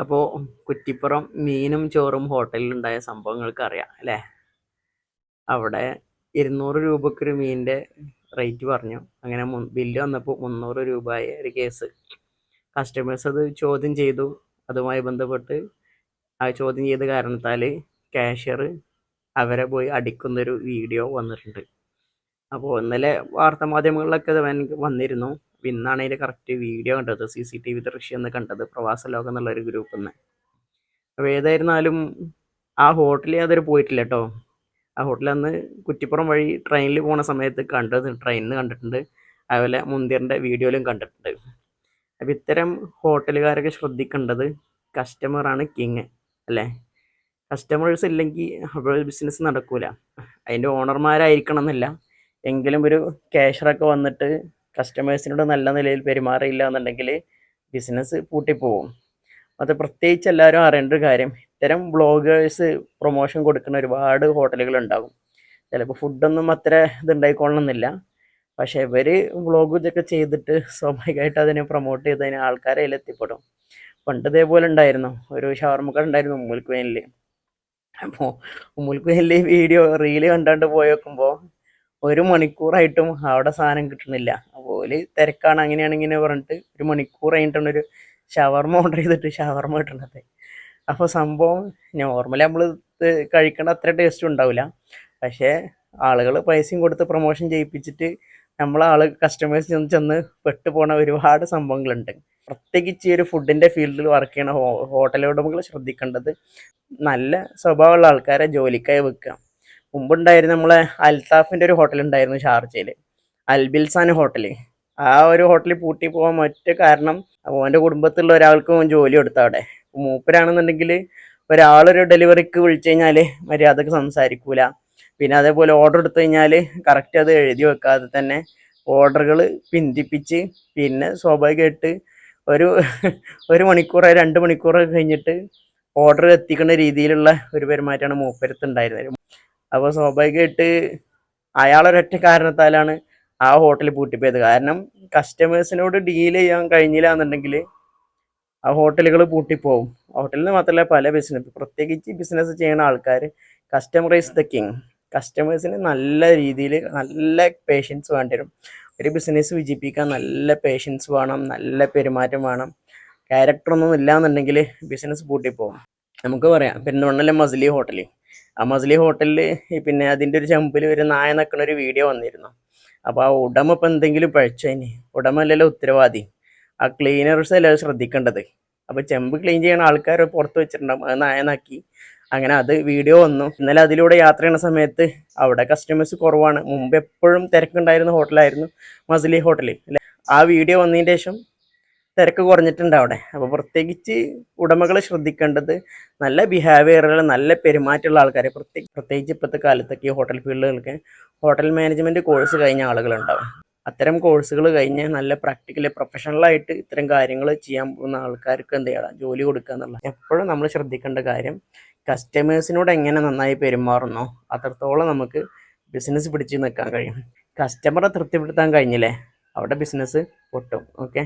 അപ്പോൾ കുറ്റിപ്പുറം മീനും ചോറും ഹോട്ടലിലുണ്ടായ സംഭവങ്ങൾക്ക് അറിയാം അല്ലേ? അവിടെ 200 രൂപക്കൊരു മീനിൻ്റെ റേറ്റ് പറഞ്ഞു. അങ്ങനെ ബില്ല് വന്നപ്പോൾ 300 രൂപയായ ഒരു കേസ്. കസ്റ്റമേഴ്സ് അത് ചോദ്യം ചെയ്തു. അതുമായി ബന്ധപ്പെട്ട് ആ ചോദ്യം ചെയ്ത കാരണത്താൽ കാഷ്യർ അവരെ പോയി അടിക്കുന്നൊരു വീഡിയോ വന്നിട്ടുണ്ട്. അപ്പോൾ ഇന്നലെ വാർത്താമാധ്യമങ്ങളിലൊക്കെ അത് വന്നിരുന്നു. ഇന്നാണ് അതിൻ്റെ കറക്റ്റ് വീഡിയോ കണ്ടത്, CCTV ദൃശ്യം എന്ന് കണ്ടത്, പ്രവാസ ലോകം എന്നുള്ളൊരു ഗ്രൂപ്പിൽ നിന്ന്. അപ്പോൾ ഏതായിരുന്നാലും ആ ഹോട്ടലിൽ അതൊരു പോയിട്ടില്ല കേട്ടോ. ആ ഹോട്ടലിൽ അന്ന് കുറ്റിപ്പുറം വഴി ട്രെയിനിൽ പോണ സമയത്ത് ട്രെയിനിൽ കണ്ടിട്ടുണ്ട്, അതുപോലെ മുന്തിയറിൻ്റെ വീഡിയോയിലും കണ്ടിട്ടുണ്ട്. അപ്പോൾ ഇത്തരം ഹോട്ടലുകാരൊക്കെ ശ്രദ്ധിക്കേണ്ടത് കസ്റ്റമറാണ് കിങ് അല്ലേ? കസ്റ്റമേഴ്സ് ഇല്ലെങ്കിൽ അവിടെ ബിസിനസ് നടക്കൂല. അതിൻ്റെ ഓണർമാരായിരിക്കണം എന്നില്ല, എങ്കിലും ഒരു ക്യാഷറൊക്കെ വന്നിട്ട് കസ്റ്റമേഴ്സിനോട് നല്ല നിലയിൽ പെരുമാറിയില്ല എന്നുണ്ടെങ്കിൽ ബിസിനസ് പൂട്ടിപ്പോവും. അത് പ്രത്യേകിച്ച് എല്ലാവരും അറിയേണ്ട ഒരു കാര്യം, ഇത്തരം ബ്ലോഗേഴ്സ് പ്രൊമോഷൻ കൊടുക്കുന്ന ഒരുപാട് ഹോട്ടലുകൾ ഉണ്ടാകും. ചിലപ്പോൾ ഫുഡൊന്നും അത്ര ഇതുണ്ടായിക്കൊള്ളണമെന്നില്ല, പക്ഷെ ഇവർ വ്ളോഗ് ഇതൊക്കെ ചെയ്തിട്ട് സ്വാഭാവികമായിട്ട് അതിനെ പ്രൊമോട്ട് ചെയ്ത് അതിന് ആൾക്കാരെ അതിൽ എത്തിപ്പെടും. പണ്ട് ഇതേപോലെ ഉണ്ടായിരുന്നു, ഒരു ഷവർമ്മക്കട ഉണ്ടായിരുന്നു ഉമ്മുൽക്കുവനിൽ. അപ്പോൾ ഉമ്മുൽക്കുവനിൽ വീഡിയോ റീല് കണ്ടാണ്ട് പോയി നോക്കുമ്പോൾ 1 മണിക്കൂറായിട്ടും അവിടെ സാധനം കിട്ടുന്നില്ല. അതുപോലെ തിരക്കാണ്, അങ്ങനെയാണ് ഇങ്ങനെ പറഞ്ഞിട്ട് 1 മണിക്കൂർ കഴിഞ്ഞിട്ടാണ് ഒരു ഷവർമ്മ ഓർഡർ ചെയ്തിട്ട് ഷവർമ്മ കിട്ടുന്നത്. അപ്പോൾ സംഭവം നോർമലി നമ്മൾ കഴിക്കേണ്ട അത്ര ടേസ്റ്റും ഉണ്ടാവില്ല, പക്ഷേ ആളുകൾ പൈസയും കൊടുത്ത് പ്രൊമോഷൻ ചെയ്യിപ്പിച്ചിട്ട് കസ്റ്റമേഴ്സ് ചെന്ന് പെട്ടുപോണ ഒരുപാട് സംഭവങ്ങളുണ്ട്. പ്രത്യേകിച്ച് ഈ ഒരു ഫുഡിൻ്റെ ഫീൽഡിൽ വർക്ക് ചെയ്യുന്ന ഹോട്ടൽ ഉടമകൾ ശ്രദ്ധിക്കേണ്ടത് നല്ല സ്വഭാവമുള്ള ആൾക്കാരെ ജോലിക്കായി വെക്കുക. മുമ്പുണ്ടായിരുന്ന നമ്മളെ അൽത്താഫിൻ്റെ ഒരു ഹോട്ടൽ ഉണ്ടായിരുന്നു ഷാർജയിൽ, അൽബിൽസാൻ ഹോട്ടൽ. ആ ഒരു ഹോട്ടലിൽ പൂട്ടി പോകാൻ ഒറ്റ കാരണം അവൻ്റെ കുടുംബത്തിലുള്ള ഒരാൾക്കും ജോലി കൊടുത്ത അവിടെ. മൂപ്പരാണെന്നുണ്ടെങ്കിൽ ഒരാളൊരു ഡെലിവറിക്ക് വിളിച്ചു കഴിഞ്ഞാൽ മര്യാദക്ക് സംസാരിക്കൂല. പിന്നെ അതേപോലെ ഓർഡർ എടുത്തു കഴിഞ്ഞാൽ കറക്റ്റ് അത് എഴുതി വെക്കാതെ തന്നെ ഓർഡറുകൾ പിന്തിപ്പിച്ച് പിന്നെ സ്വാഭാവികമായിട്ട് ഒരു മണിക്കൂർ 2 മണിക്കൂറൊക്കെ കഴിഞ്ഞിട്ട് ഓർഡർ എത്തിക്കുന്ന രീതിയിലുള്ള ഒരു പെരുമാറ്റമാണ് മൂപ്പരത്തുണ്ടായിരുന്നത്. അപ്പോൾ സ്വാഭാവികമായിട്ട് അയാളൊരൊറ്റ കാരണത്താലാണ് ആ ഹോട്ടൽ പൂട്ടിപ്പോയത്. കാരണം കസ്റ്റമേഴ്സിനോട് ഡീൽ ചെയ്യാൻ കഴിഞ്ഞില്ല എന്നുണ്ടെങ്കിൽ ആ ഹോട്ടലുകൾ പൂട്ടിപ്പോവും. ഹോട്ടലിൽ നിന്ന് മാത്രമല്ല, പല പ്രത്യേകിച്ച് ബിസിനസ് ചെയ്യുന്ന ആൾക്കാർ കസ്റ്റമർ ഈസ് ദ കിങ്. കസ്റ്റമേഴ്സിന് നല്ല രീതിയിൽ നല്ല പേഷ്യൻസ് വേണ്ടി വരും. ഒരു ബിസിനസ് വിജയിപ്പിക്കാൻ നല്ല പേഷ്യൻസ് വേണം, നല്ല പെരുമാറ്റം വേണം. ക്യാരക്ടറൊന്നും ഇല്ല എന്നുണ്ടെങ്കിൽ ബിസിനസ് പൂട്ടിപ്പോവും. നമുക്ക് പറയാം, പെരുന്തൽമണ്ണയിലെ മസ്ലി ഹോട്ടൽ. ആ മസ്ലി ഹോട്ടലിൽ പിന്നെ അതിൻ്റെ ഒരു ചെമ്പിൽ ഒരു നായ നക്കുന്ന ഒരു വീഡിയോ വന്നിരുന്നു. അപ്പോൾ ആ ഉടമ ഇപ്പം എന്തെങ്കിലും പഴിച്ചതിന്, ഉടമ അല്ലല്ലോ ഉത്തരവാദി, ആ ക്ലീനേഴ്സ് അല്ലേ ശ്രദ്ധിക്കേണ്ടത്. അപ്പോൾ ചെമ്പ് ക്ലീൻ ചെയ്യുന്ന ആൾക്കാർ പുറത്ത് വെച്ചിട്ടുണ്ടാകും, അത് നായ നക്കി. അങ്ങനെ അത് വീഡിയോ വന്നു. ഇന്നലെ അതിലൂടെ യാത്ര ചെയ്യുന്ന സമയത്ത് അവിടെ കസ്റ്റമേഴ്സ് കുറവാണ്. മുമ്പ് എപ്പോഴും തിരക്കുണ്ടായിരുന്ന ഹോട്ടലായിരുന്നു മസ്ലി ഹോട്ടൽ അല്ലേ. ആ വീഡിയോ വന്നതിന് ശേഷം തിരക്ക് കുറഞ്ഞിട്ടുണ്ട് അവിടെ. അപ്പോൾ പ്രത്യേകിച്ച് ഉടമകൾ ശ്രദ്ധിക്കേണ്ടത് നല്ല ബിഹേവിയറുകൾ, നല്ല പെരുമാറ്റമുള്ള ആൾക്കാരെ, പ്രത്യേകിച്ച് ഇപ്പോഴത്തെ കാലത്തൊക്കെ ഈ ഹോട്ടൽ ഫീൽഡുകൾക്ക് ഹോട്ടൽ മാനേജ്മെൻറ്റ് കോഴ്സ് കഴിഞ്ഞ ആളുകളുണ്ടാവും. അത്തരം കോഴ്സുകൾ കഴിഞ്ഞ് നല്ല പ്രാക്ടിക്കലി പ്രൊഫഷണലായിട്ട് ഇത്തരം കാര്യങ്ങൾ ചെയ്യാൻ പോകുന്ന ആൾക്കാർക്ക് എന്ത് ചെയ്യണം, ജോലി കൊടുക്കുക എന്നുള്ളത്. എപ്പോഴും നമ്മൾ ശ്രദ്ധിക്കേണ്ട കാര്യം, കസ്റ്റമേഴ്സിനോട് എങ്ങനെ നന്നായി പെരുമാറുന്നോ അത്രത്തോളം നമുക്ക് ബിസിനസ് പിടിച്ച് നിൽക്കാൻ കഴിയും. കസ്റ്റമറെ തൃപ്തിപ്പെടുത്താൻ കഴിഞ്ഞില്ലേ, അവിടെ ബിസിനസ് പൊട്ടും. ഓക്കെ.